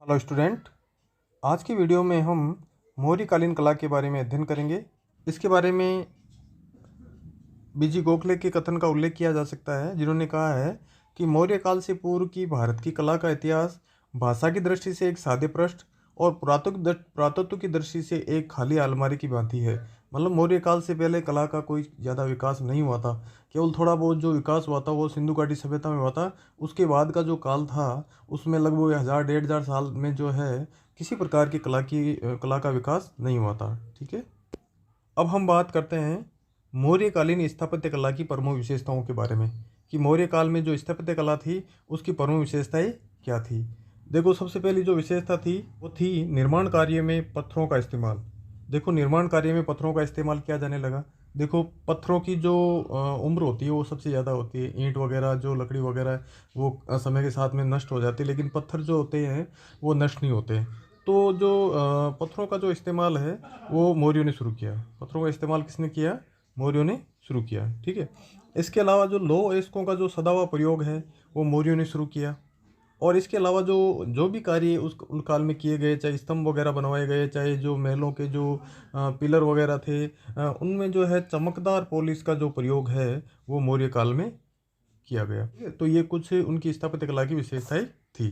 Hello student. आज की video में हम मौर्यकालीन कला के बारे में अध्ययन करेंगे। इसके बारे में बीजी गोखले के कथन का उल्लेख किया जा सकता है, जिन्होंने कहा है कि मौर्य काल से पूर्व की भारत की कला का इतिहास भाषा की दृष्टि से एक सादे पृष्ठ और पुरातत्व की दृष्टि से एक खाली अलमारी की भांति है। मतलब मौर्य काल से पहले कला का कोई ज़्यादा विकास नहीं हुआ था। केवल थोड़ा बहुत जो विकास हुआ था वो सिंधु घाटी सभ्यता में हुआ था। उसके बाद का जो काल था उसमें लगभग 1000 डेढ़ 1000 साल में जो है किसी प्रकार की कला का विकास नहीं हुआ था। ठीक है, अब हम बात करते हैं मौर्यकालीन स्थापत्य कला की प्रमुख विशेषताओं के बारे में कि मौर्य काल में जो स्थापत्य कला थी उसकी प्रमुख विशेषताएं क्या थी। देखो, सबसे पहली जो विशेषता थी वो थी निर्माण कार्य में पत्थरों का इस्तेमाल। देखो, निर्माण कार्य में पत्थरों का इस्तेमाल किया जाने लगा। देखो, पत्थरों की जो उम्र होती है वो सबसे ज़्यादा होती है। ईंट वगैरह जो लकड़ी वगैरह है वो समय के साथ में नष्ट हो जाती है, लेकिन पत्थर जो होते हैं वो नष्ट नहीं होते। तो जो पत्थरों का जो इस्तेमाल है वो मौर्यों ने शुरू किया। पत्थरों का इस्तेमाल किसने किया? मौर्यों ने शुरू किया। ठीक है, इसके अलावा जो लौह अयस्कों का जो सदा हुआ प्रयोग है वो मौर्यों ने शुरू किया। और इसके अलावा जो जो भी कार्य उन काल में किए गए, चाहे स्तंभ वगैरह बनवाए गए, चाहे जो महलों के जो पिलर वगैरह थे, उनमें जो है चमकदार पॉलिश का जो प्रयोग है वो मौर्य काल में किया गया। ठीक है, तो ये कुछ उनकी स्थापत्य कला की विशेषताएं थी।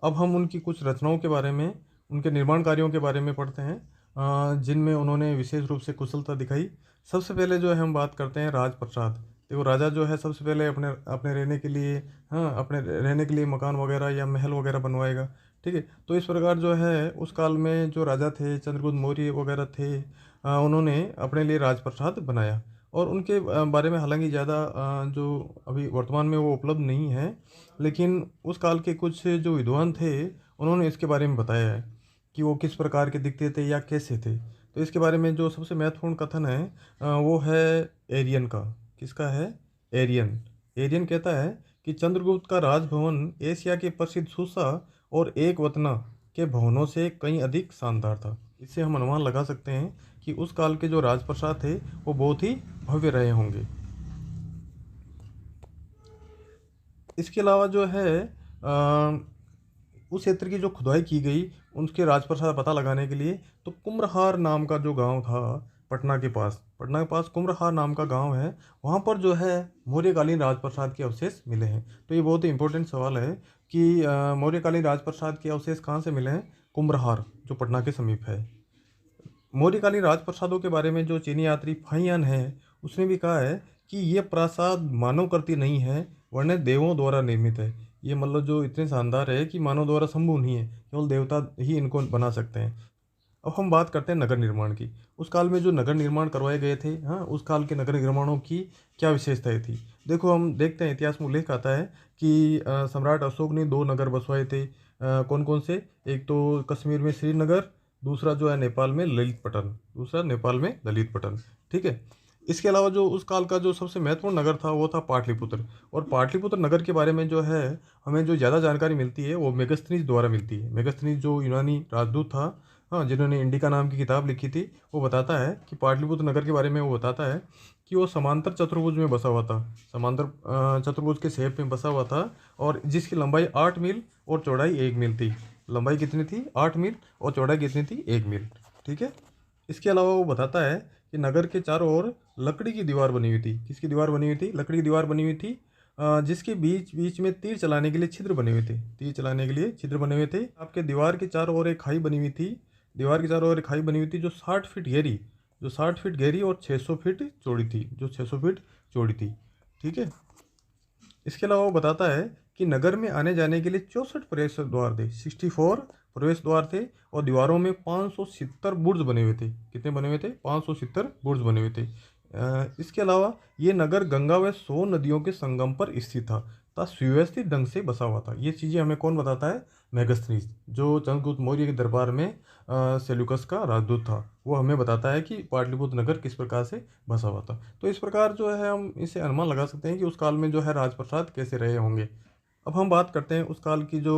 अब हम उनकी कुछ रचनाओं के बारे में, उनके निर्माण कार्यों के बारे में पढ़ते हैं, जिनमें उन्होंने विशेष रूप से कुशलता दिखाई। सबसे पहले जो है हम बात करते हैं राजप्रसाद। देखो, राजा जो है सबसे पहले अपने अपने रहने के लिए, हाँ, अपने रहने के लिए मकान वगैरह या महल वगैरह बनवाएगा। ठीक है, तो इस प्रकार जो है उस काल में जो राजा थे, चंद्रगुप्त मौर्य वगैरह थे, उन्होंने अपने लिए राजप्रसाद बनाया। और उनके बारे में हालांकि ज़्यादा जो अभी वर्तमान में वो उपलब्ध नहीं है, लेकिन उस काल के कुछ जो विद्वान थे उन्होंने इसके बारे में बताया है कि वो किस प्रकार के दिखते थे या कैसे थे। तो इसके बारे में जो सबसे महत्वपूर्ण कथन है वो है एरियन का। किसका है? एरियन। एरियन कहता है कि चंद्रगुप्त का राजभवन एशिया के प्रसिद्ध सुसा और एक वतना के भवनों से कहीं अधिक शानदार था। इससे हम अनुमान लगा सकते हैं कि उस काल के जो राजप्रसाद थे वो बहुत ही भव्य रहे होंगे। इसके अलावा जो है उस क्षेत्र की जो खुदाई की गई उनके राजप्रसाद पता लगाने के लिए, तो कुम्रहार नाम का जो गांव था पटना के पास कुम्रहार नाम का गांव है, वहाँ पर जो है मौर्यकालीन राजप्रसाद के अवशेष मिले हैं। तो ये बहुत ही इंपॉर्टेंट सवाल है कि मौर्यकालीन राजप्रसाद के अवशेष कहाँ से मिले हैं? कुम्रहार, जो पटना के समीप है। मौर्यकालीन राजप्रसादों के बारे में जो चीनी यात्री फाहियान है उसने भी कहा है कि ये प्रासाद मानव कृति नहीं है, वरन देवों द्वारा निर्मित है। ये मतलब जो इतने शानदार है कि मानव द्वारा संभव नहीं है, केवल देवता ही इनको बना सकते हैं। अब हम बात करते हैं नगर निर्माण की। उस काल में जो नगर निर्माण करवाए गए थे, हाँ, उस काल के नगर निर्माणों की क्या विशेषताएं थी। देखो, हम देखते हैं इतिहास में उल्लेख आता है कि सम्राट अशोक ने 2 नगर बसवाए थे। कौन कौन से? एक तो कश्मीर में श्रीनगर, दूसरा जो है नेपाल में ललित पटन। ठीक है, इसके अलावा जो उस काल का जो सबसे महत्वपूर्ण नगर था वो था पाटलिपुत्र। और पाटलिपुत्र नगर के बारे में जो है हमें जो ज़्यादा जानकारी मिलती है वो मेगस्थनीज द्वारा मिलती है। मेगस्थनीज जो यूनानी राजदूत था, हाँ, जिन्होंने इंडिका नाम की किताब लिखी थी, वो बताता है कि पाटलिपुत्र नगर के बारे में वो बताता है कि वो समांतर चतुर्भुज में बसा हुआ था। समांतर चतुर्भुज के शेप में बसा हुआ था, और जिसकी लंबाई 8 मील और चौड़ाई 1 मील थी। लंबाई कितनी थी? 8 मील। और चौड़ाई कितनी थी? 1 मील। ठीक है, इसके अलावा वो बताता है कि नगर के चारों ओर लकड़ी की दीवार बनी हुई थी। किसकी दीवार बनी हुई थी? लकड़ी की दीवार बनी हुई थी, जिसके बीच बीच में तीर चलाने के लिए छिद्र बने हुए थे। तीर चलाने के लिए छिद्र बने हुए थे। आपके दीवार के चारों ओर एक खाई बनी हुई थी। दीवार के चारों ओर एक खाई बनी हुई थी जो 60 फीट गहरी और 600 फीट चौड़ी थी। थी। ठीक है, इसके अलावा वो बताता है कि नगर में आने जाने के लिए 64 प्रवेश द्वार थे। 64 प्रवेश द्वार थे, और दीवारों में 570 बुर्ज बने हुए थे। कितने बने हुए थे? 570 बुर्ज बने हुए थे। इसके अलावा ये नगर गंगा व सोन नदियों के संगम पर स्थित था सुव्यवस्थित ढंग से बसा हुआ था। ये चीज़ें हमें कौन बताता है? मेगस्थनीज, जो चंद्रगुप्त मौर्य के दरबार में सेल्यूकस का राजदूत था, वो हमें बताता है कि पाटलिपुत्र नगर किस प्रकार से बसा हुआ था। तो इस प्रकार जो है हम इसे अनुमान लगा सकते हैं कि उस काल में जो है राजप्रसाद कैसे रहे होंगे। अब हम बात करते हैं उस काल की जो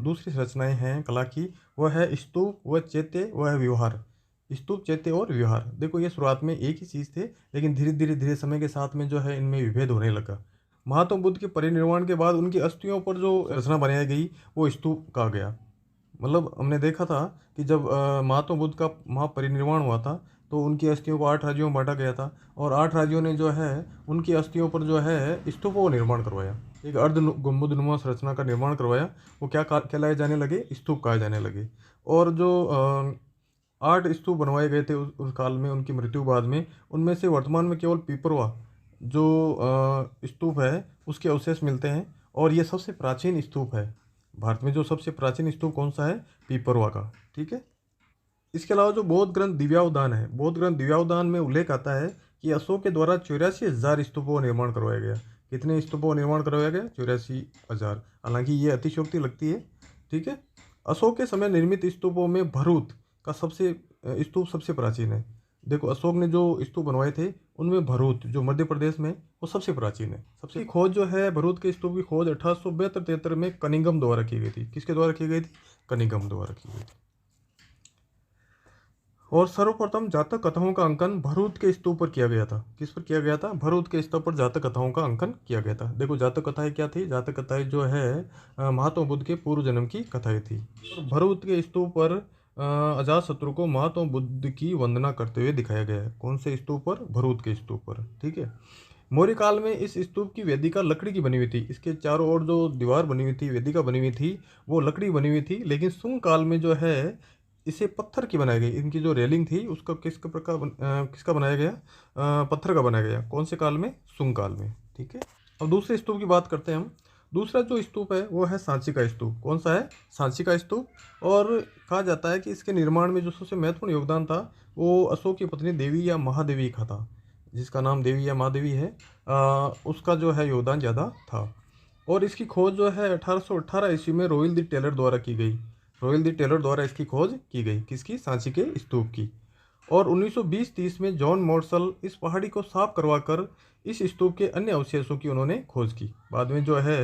दूसरी रचनाएं हैं कला की, वह है स्तूप, वह चैत्य, वह है विहार। स्तूप, चैत्य और विहार। देखो, ये शुरुआत में एक ही चीज़ थे, लेकिन धीरे धीरे समय के साथ में जो है इनमें विभेद होने लगा। महात्मा बुद्ध के परिनिर्वाण के बाद उनकी अस्थियों पर जो रचना बनाई गई वो स्तूप कहा गया। मतलब हमने देखा था कि जब महात्मा बुद्ध का महापरिनिर्वाण हुआ था तो उनकी अस्थियों को 8 राज्यों में बांटा गया था, और 8 राज्यों ने जो है उनकी अस्थियों पर जो है स्तूपों का निर्माण करवाया, एक अर्ध गुम्बदनुमा संरचना का निर्माण करवाया। वो क्या कहलाए जाने लगे, स्तूप कहे जाने लगे। और जो 8 स्तूप बनवाए गए थे उस काल में, उनकी मृत्यु बाद में, उनमें से वर्तमान में केवल पिपरवा जो स्तूप है उसके अवशेष मिलते हैं, और ये सबसे प्राचीन स्तूप है। भारत में जो सबसे प्राचीन स्तूप कौन सा है, पिपरवा का। ठीक है। इसके अलावा जो बौद्ध ग्रंथ दिव्यावदान है, बौद्ध ग्रंथ दिव्यावदान में उल्लेख आता है कि अशोक के द्वारा 84,000 स्तूपों का निर्माण करवाया गया। कितने स्तूपों का निर्माण करवाया गया, 84,000। हालांकि ये अतिशयोक्ति लगती है। ठीक है। अशोक के समय निर्मित स्तूपों में भरूच का स्तूप सबसे प्राचीन है। देखो, अशोक ने जो स्तूप बनवाए थे उनमें भरूच जो मध्य प्रदेश में, वो सबसे प्राचीन है। सबसे खोज जो है भरूच के स्तूप की खोज 1872-73 में कनिंघम द्वारा की गई थी। किसके द्वारा की गई थी, कनिंघम द्वारा की गई थी। और सर्वप्रथम जातक कथाओं का अंकन भरूच के स्तूप पर किया गया था। किस पर किया गया था, भरूच के स्तूप पर जातक कथाओं का अंकन किया गया था। देखो, जातक कथाएं क्या थी, जातक कथाएं जो है महात्मा बुद्ध के पूर्व जन्म की कथाएं थी। और भरूच के स्तूप पर अजातशत्रु को महात्मा बुद्ध की वंदना करते हुए दिखाया गया है। कौन से स्तूप पर, भरूच के स्तूप पर। ठीक है। मौर्य काल में इस स्तूप की वेदिका लकड़ी की बनी हुई थी। इसके चारों ओर जो दीवार बनी हुई थी, वेदिका बनी हुई थी, वो लकड़ी बनी हुई थी। लेकिन शुंग काल में जो है इसे पत्थर की बनाई गई। इनकी जो रेलिंग थी उसका किसका बनाया गया, पत्थर का बनाया गया। कौन से काल में, शुंग काल में। ठीक है। अब दूसरे स्तूप की बात करते हैं हम। दूसरा जो स्तूप है वो है सांची का स्तूप। कौन सा है, सांची का स्तूप। और कहा जाता है कि इसके निर्माण में जो सबसे महत्वपूर्ण योगदान था वो अशोक की पत्नी देवी या महादेवी का था, जिसका नाम देवी या महादेवी है। उसका जो है योगदान ज़्यादा था। और इसकी खोज जो है 1818 ईस्वी में रॉयल द टेलर द्वारा की गई। रॉयल द टेलर द्वारा इसकी खोज की गई। किसकी, सांची के स्तूप की। और 1920-30 में जॉन मॉर्सल इस पहाड़ी को साफ करवाकर इस स्तूप के अन्य अवशेषों की उन्होंने खोज की। बाद में जो है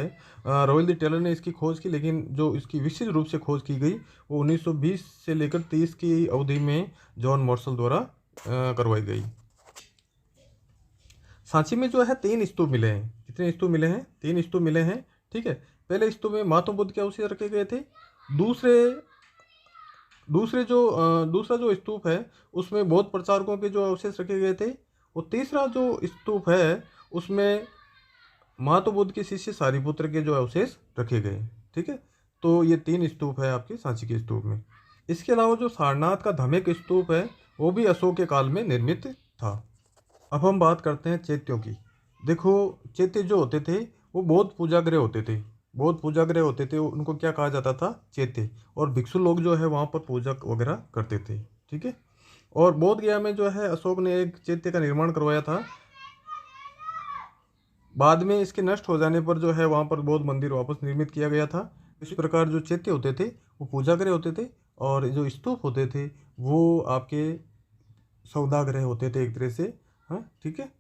रॉयल द टेलर ने इसकी खोज की, लेकिन जो इसकी विशेष रूप से खोज की गई वो 1920 से लेकर 30 की अवधि में जॉन मॉर्सल द्वारा करवाई गई। सांची में जो है 3 स्तूप मिले हैं। कितने स्तूप मिले हैं, 3 स्तूप मिले हैं। ठीक है। पहले स्तूप में महात्मा बुद्ध के अवशेष रखे गए थे। दूसरे दूसरा जो स्तूप है उसमें बौद्ध प्रचारकों के जो अवशेष रखे गए थे। और तीसरा जो स्तूप है उसमें महात्मा बुद्ध के शिष्य सारिपुत्र के जो अवशेष रखे गए। ठीक है। तो ये 3 स्तूप है आपके सांची के स्तूप में। इसके अलावा जो सारनाथ का धमेक स्तूप है वो भी अशोक के काल में निर्मित था। अब हम बात करते हैं चैत्यों की। देखो, चैत्य जो होते थे वो बौद्ध पूजागृह होते थे। बौद्ध पूजागृह होते थे, उनको क्या कहा जाता था, चैत्य। और भिक्षु लोग जो है वहाँ पर पूजा वगैरह करते थे। ठीक है। और बोध गया में जो है अशोक ने एक चैत्य का निर्माण करवाया था। बाद में इसके नष्ट हो जाने पर जो है वहाँ पर बौद्ध मंदिर वापस निर्मित किया गया था। इस प्रकार जो चैत्य होते थे वो पूजागृह होते थे, और जो स्तूप होते थे वो आपके सौदागृह होते थे एक तरह से। हाँ, ठीक है।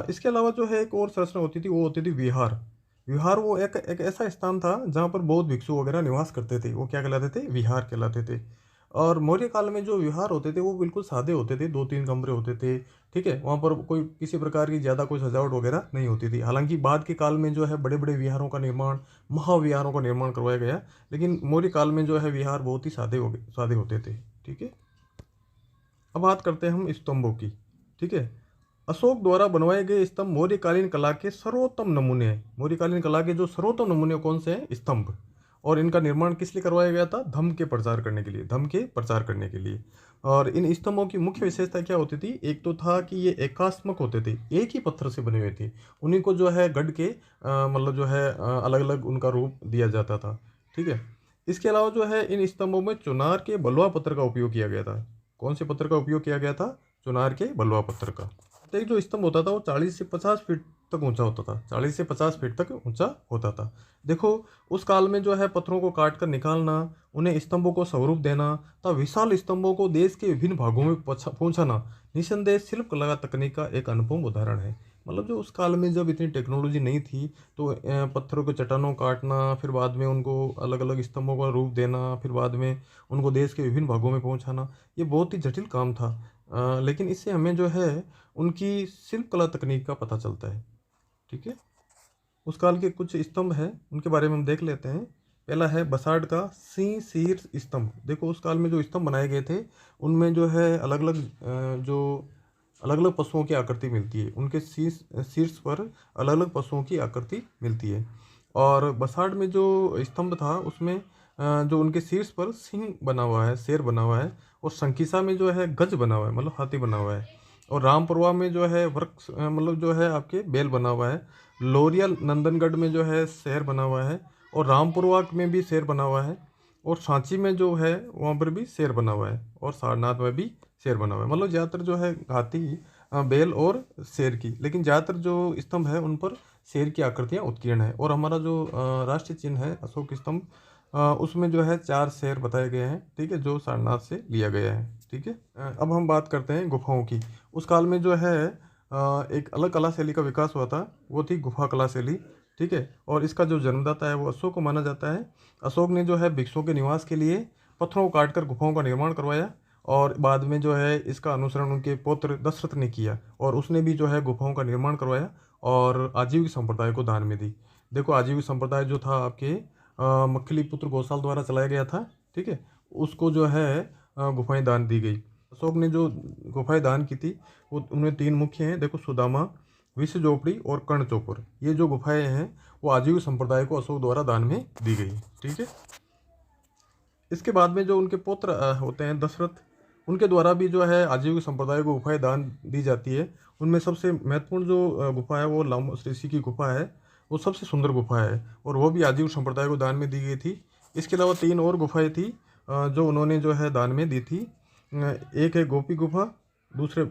इसके अलावा जो है एक और संरचना होती थी, वो होती थी विहार। विहार वो एक ऐसा स्थान था जहाँ पर बौद्ध भिक्षु वगैरह निवास करते थे। वो क्या कहलाते थे, विहार कहलाते थे। और मौर्य काल में जो विहार होते थे वो बिल्कुल सादे होते थे, 2-3 कमरे होते थे। ठीक है। वहाँ पर कोई किसी प्रकार की ज़्यादा कोई सजावट वगैरह नहीं होती थी। हालांकि बाद के काल में जो है बड़े बड़े विहारों का निर्माण, महाविहारों का निर्माण करवाया गया, लेकिन मौर्य काल में जो है विहार बहुत ही सादे होते थे। ठीक है। अब बात करते हैं हम स्तंभों की। ठीक है। अशोक द्वारा बनवाए गए स्तंभ मौर्यकालीन कला के सर्वोत्तम नमूने हैं। मौर्यकालीन कला के जो सर्वोत्तम नमूने कौन से हैं, स्तंभ। और इनका निर्माण किस लिए करवाया गया था, धम्म के प्रचार करने के लिए, धम्म के प्रचार करने के लिए। और इन स्तंभों की मुख्य विशेषता क्या होती थी, एक तो था कि ये एकात्मक होते थे, एक ही पत्थर से बने हुए थे। उन्हीं को जो है गढ़ के मतलब जो है अलग अलग उनका रूप दिया जाता था। ठीक है। इसके अलावा जो है इन स्तंभों में चुनार के बलुआ पत्थर का उपयोग किया गया था। कौन से पत्थर का उपयोग किया गया था, चुनार के बलुआ पत्थर का। तो एक जो स्तंभ होता था वो 40 से 50 फीट तक ऊंचा होता था, 40 से 50 फीट तक ऊंचा होता था। देखो, उस काल में जो है पत्थरों को काट कर निकालना, उन्हें स्तंभों को स्वरूप देना तथा विशाल स्तंभों को देश के विभिन्न भागों में पहुंचाना निसंदेह शिल्प कला तकनीक का एक अनुपम उदाहरण है। मतलब जो उस काल में जब इतनी टेक्नोलॉजी नहीं थी तो पत्थरों को चट्टानों काटना, फिर बाद में उनको अलग अलग स्तंभों का रूप देना, फिर बाद में उनको देश के विभिन्न भागों में पहुंचाना, ये बहुत ही जटिल काम था। लेकिन इससे हमें जो है उनकी शिल्प कला तकनीक का पता चलता है। ठीक है। उस काल के कुछ स्तंभ हैं, उनके बारे में हम देख लेते हैं। पहला है बसाड़ का सिंह शीर्ष स्तंभ। देखो उस काल में जो स्तंभ बनाए गए थे उनमें जो है अलग अलग जो अलग अलग पशुओं की आकृति मिलती है, उनके शीर्ष शीर्ष पर अलग अलग पशुओं की आकृति मिलती है। और बसाड़ में जो स्तंभ था उसमें जो उनके शीर्ष पर सिंह बना हुआ है, शेर बना हुआ है, और शंकिसा में जो है गज बना हुआ है, मतलब हाथी बना हुआ है। और रामपुरवा में जो है वृक्ष मतलब जो है आपके बेल बना हुआ है। लोरिया नंदनगढ़ में जो है शेर बना हुआ है, और रामपुरवा में भी शेर बना हुआ है, और सांची में जो है वहाँ पर भी शेर बना हुआ है, और सारनाथ में भी शेर बना हुआ है। मतलब ज़्यादातर जो है हाथी बैल और शेर की, लेकिन ज़्यादातर जो स्तंभ है उन पर शेर की आकृतियाँ उत्कीर्ण है। और हमारा जो राष्ट्रीय चिन्ह है अशोक स्तंभ, उसमें जो है 4 शेर बताए गए हैं, ठीक है, जो सारनाथ से लिया गया है। ठीक है, अब हम बात करते हैं गुफाओं की। उस काल में जो है एक अलग कला शैली का विकास हुआ था, वो थी गुफा कला शैली। ठीक है, और इसका जो जन्मदाता है वो अशोक को माना जाता है। अशोक ने जो है भिक्षुओं के निवास के लिए पत्थरों को काटकर गुफाओं का निर्माण करवाया, और बाद में जो है इसका अनुसरण उनके पुत्र दशरथ ने किया, और उसने भी जो है गुफाओं का निर्माण करवाया और आजीविक संप्रदाय को दान में दी। देखो आजीविक संप्रदाय जो था आपके मक्खली पुत्र गौसाल द्वारा चलाया गया था, ठीक है, उसको जो है गुफाएं दान दी गई। अशोक ने जो गुफाएं दान की थी वो उनमें 3 मुख्य हैं। देखो सुदामा, विश्व झोपड़ी और कर्ण चौपर, ये जो गुफाएं हैं वो आजीविक संप्रदाय को अशोक द्वारा दान में दी गई। ठीक है, इसके बाद में जो उनके पुत्र होते हैं दशरथ, उनके द्वारा भी जो है आजीविक संप्रदाय को गुफाएं दान दी जाती है। उनमें सबसे महत्वपूर्ण जो गुफा है वो लामोस ऋषि की गुफा है, वो सबसे सुंदर गुफा है, और वो भी आजीविक संप्रदाय को दान में दी गई थी। इसके अलावा 3 और गुफाएं थी जो उन्होंने जो है दान में दी थी। एक है गोपी गुफा, दूसरे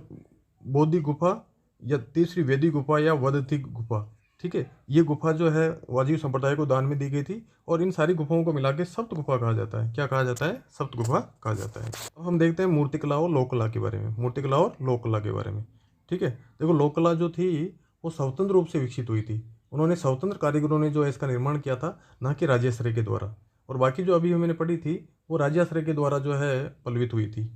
बोधि गुफा, या तीसरी वेदी गुफा या वदति गुफा। ठीक है, ये गुफा जो है वाजिब संप्रदाय को दान में दी गई थी, और इन सारी गुफाओं को मिला के सप्त गुफा कहा जाता है। क्या कहा जाता है? सप्त गुफा कहा जाता है। अब हम देखते हैं मूर्तिकला और लोक कला के बारे में। मूर्तिकला और लोक कला के बारे में, ठीक है, देखो लोक कला जो थी वो स्वतंत्र रूप से विकसित हुई थी। उन्होंने स्वतंत्र कारीगरों ने जो है इसका निर्माण किया था, ना कि राज्याश्रय के द्वारा। और बाकी जो अभी मैंने पढ़ी थी वो राज्याश्रय के द्वारा जो है पल्वित हुई थी।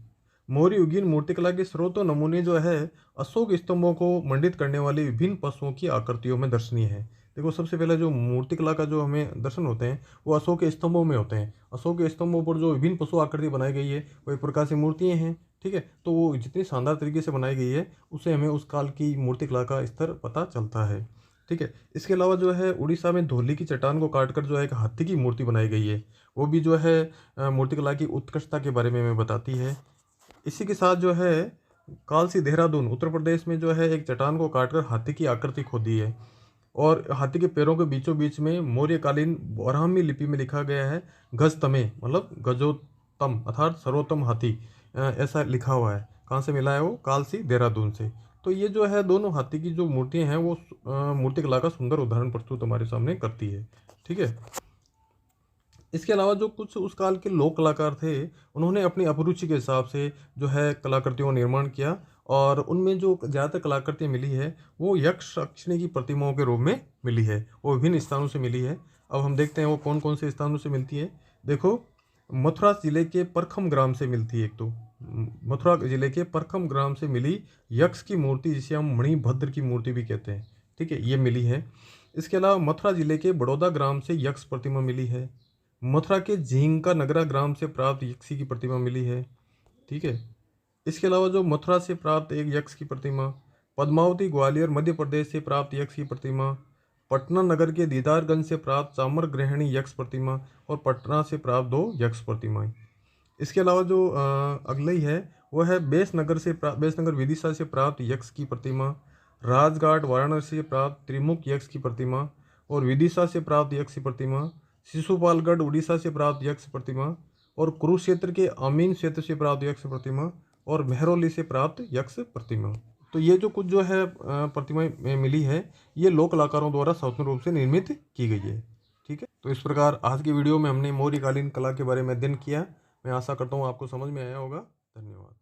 मौर्य युगीन मूर्तिकला के स्रोत और नमूने जो है अशोक स्तंभों को मंडित करने वाली विभिन्न पशुओं की आकृतियों में दर्शनीय है। देखो सबसे पहले जो मूर्तिकला का जो हमें दर्शन होते हैं वो अशोक के स्तंभों में होते हैं। अशोक के स्तंभों पर जो विभिन्न पशु आकृति बनाई गई है वो एक प्रकार से मूर्तियाँ हैं। ठीक है, तो वो जितनी शानदार तरीके से बनाई गई है उससे हमें उस काल की मूर्तिकला का स्तर पता चलता है। ठीक है, इसके अलावा जो है उड़ीसा में धौली की चट्टान को काटकर जो है एक हाथी की मूर्ति बनाई गई है, वो भी जो है मूर्तिकला की उत्कृष्टता के बारे में हमें बताती है। इसी के साथ जो है कालसी देहरादून उत्तर प्रदेश में जो है एक चट्टान को काटकर हाथी की आकृति खोदी है, और हाथी के पैरों के बीचों बीच में मौर्यकालीन ब्राह्मी लिपि में लिखा गया है गज तमे, मतलब गजोत्तम अर्थात सर्वोत्तम हाथी, ऐसा लिखा हुआ है। कहाँ से मिला है? वो कालसी देहरादून से। तो ये जो है दोनों हाथी की जो मूर्तियाँ हैं वो मूर्तिकला का सुंदर उदाहरण प्रस्तुत हमारे सामने करती है। ठीक है, इसके अलावा जो कुछ उस काल के लोक कलाकार थे उन्होंने अपनी अभिरुचि के हिसाब से जो है कलाकृतियों का निर्माण किया, और उनमें जो ज़्यादातर कलाकृतियाँ मिली है वो यक्ष अक्षिणी की प्रतिमाओं के रूप में मिली है, वो विभिन्न स्थानों से मिली है। अब हम देखते हैं वो कौन कौन से स्थानों से मिलती है। देखो मथुरा जिले के परखम ग्राम से मिलती है। एक तो मथुरा जिले के परखम ग्राम से मिली यक्ष की मूर्ति, जिसे हम मणिभद्र की मूर्ति भी कहते हैं। ठीक है, ये मिली है। इसके अलावा मथुरा जिले के बड़ौदा ग्राम से यक्ष प्रतिमा मिली है। मथुरा के झींका नगरा ग्राम से प्राप्त यक्षी की प्रतिमा मिली है। ठीक है, इसके अलावा जो मथुरा से प्राप्त एक यक्ष की प्रतिमा, पद्मावती ग्वालियर मध्य प्रदेश से प्राप्त यक्ष की प्रतिमा, पटना नगर के दीदारगंज से प्राप्त चामर ग्रहणी यक्ष प्रतिमा, और पटना से प्राप्त 2 यक्ष प्रतिमाएं। इसके अलावा जो अगली है वो है बेसनगर विदिशा से प्राप्त यक्ष की प्रतिमा, राजघाट वाराणसी से प्राप्त त्रिमुख यक्ष की प्रतिमा, और विदिशा से प्राप्त यक्ष की प्रतिमा, शिशुपालगढ़ उड़ीसा से प्राप्त यक्ष प्रतिमा, और कुरुक्षेत्र के अमीन क्षेत्र से प्राप्त यक्ष प्रतिमा, और मेहरौली से प्राप्त यक्ष प्रतिमा। तो ये जो कुछ जो है प्रतिमाएं मिली है ये लोक कलाकारों द्वारा स्वतंत्र रूप से निर्मित की गई है। ठीक है, तो इस प्रकार आज की वीडियो में हमने मौर्यकालीन कला के बारे में अध्ययन किया। मैं आशा करता हूँ आपको समझ में आया होगा। धन्यवाद।